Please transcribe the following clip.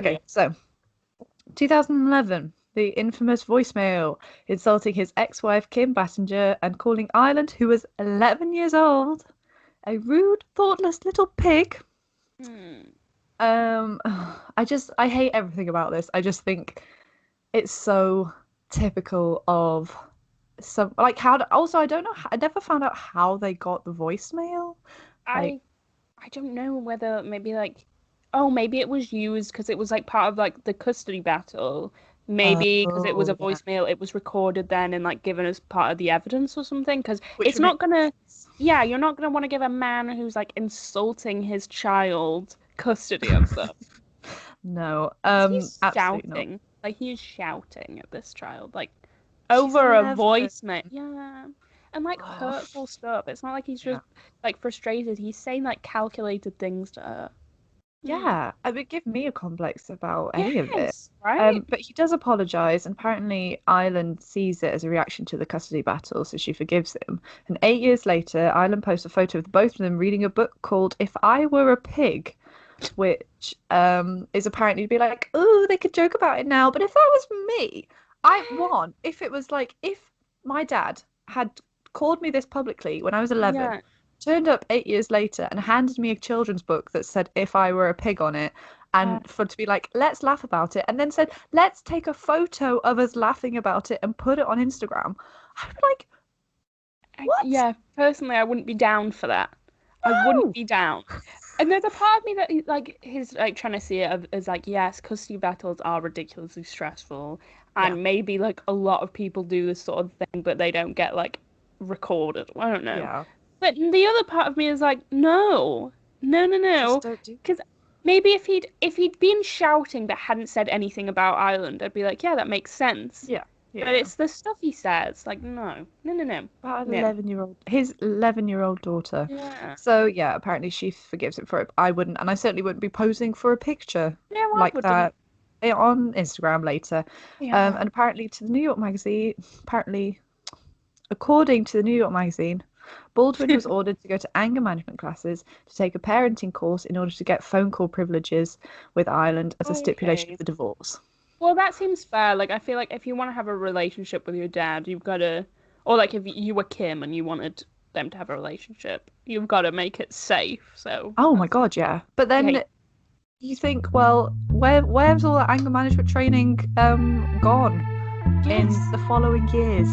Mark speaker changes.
Speaker 1: Okay, so 2011, the infamous voicemail insulting his ex-wife Kim Basinger and calling Ireland, who was 11 years old, a rude, thoughtless little pig. I hate everything about this. I just think it's so typical of some, like, also I don't know, I never found out how they got the voicemail. Like,
Speaker 2: I don't know whether maybe like, oh, maybe it was used because it was like part of like the custody battle. Maybe because it was a
Speaker 1: yeah,
Speaker 2: voicemail, it was recorded then and like given as part of the evidence or something. Because
Speaker 1: which
Speaker 2: it's
Speaker 1: would make
Speaker 2: not gonna, yeah, you're not gonna want to give a man who's like insulting his child custody of them.
Speaker 1: no,
Speaker 2: He's
Speaker 1: absolutely not.
Speaker 2: shouting, like he's shouting at this child, like
Speaker 1: She's
Speaker 2: over a
Speaker 1: 11.
Speaker 2: voicemail. Yeah. And like
Speaker 1: Oh,
Speaker 2: hurtful stuff. It's not like he's
Speaker 1: yeah.
Speaker 2: just like frustrated. He's saying like calculated things to her.
Speaker 1: Yeah, it would give me a complex about any of it.
Speaker 2: Yes, right?
Speaker 1: But he does apologise, and apparently Ireland sees it as a reaction to the custody battle, so she forgives him. And 8 years later, Ireland posts a photo of both of them reading a book called "If I Were a Pig," which is apparently to be like, oh, they could joke about it now, but if that was me, I want if it was like if my dad had called me this publicly when I was 11,
Speaker 2: Yeah.
Speaker 1: turned up 8 years later and handed me a children's book that said "If I Were a Pig" on it,
Speaker 2: Uh,
Speaker 1: and for to be like, let's laugh about it, and then said, let's take a photo of us laughing about it and put it on Instagram. I'd be like, what?
Speaker 2: yeah, personally, I wouldn't be down for that. I wouldn't
Speaker 1: No.
Speaker 2: be down. And there's a part of me that like he's like trying to see it as like, yes, custody battles are ridiculously stressful,
Speaker 1: Yeah.
Speaker 2: and maybe like a lot of people do this sort of thing, but they don't get like recorded. I don't know.
Speaker 1: Yeah.
Speaker 2: But the other part of me is like, no, no, no,
Speaker 1: Just
Speaker 2: no,
Speaker 1: don't do.
Speaker 2: because maybe if he'd been shouting but hadn't said anything about Ireland, I'd be like, yeah, that makes sense.
Speaker 1: Yeah.
Speaker 2: But
Speaker 1: Yeah.
Speaker 2: it's the stuff he says, like, no, no, no, no,
Speaker 1: About an
Speaker 2: no.
Speaker 1: 11-year-old, his 11-year-old daughter.
Speaker 2: Yeah,
Speaker 1: So yeah, apparently she forgives him for it. I wouldn't, and I certainly wouldn't be posing for a picture
Speaker 2: yeah, well, I
Speaker 1: like
Speaker 2: wouldn't.
Speaker 1: that on Instagram later.
Speaker 2: Yeah.
Speaker 1: And apparently to the New York Magazine, apparently according to the New York Magazine, Baldwin was ordered to go to anger management classes to take a parenting course in order to get phone call privileges with Ireland as a stipulation of
Speaker 2: Okay.
Speaker 1: the divorce.
Speaker 2: Well, that seems fair. Like, I feel like if you want to have a relationship with your dad, you've got to, or like if you were Kim and you wanted them to have a relationship, you've got to make it safe. So
Speaker 1: Oh my
Speaker 2: that's,
Speaker 1: God, yeah. But
Speaker 2: yeah,
Speaker 1: then you think, well, where's all that anger management training gone in
Speaker 2: yes.
Speaker 1: the following years?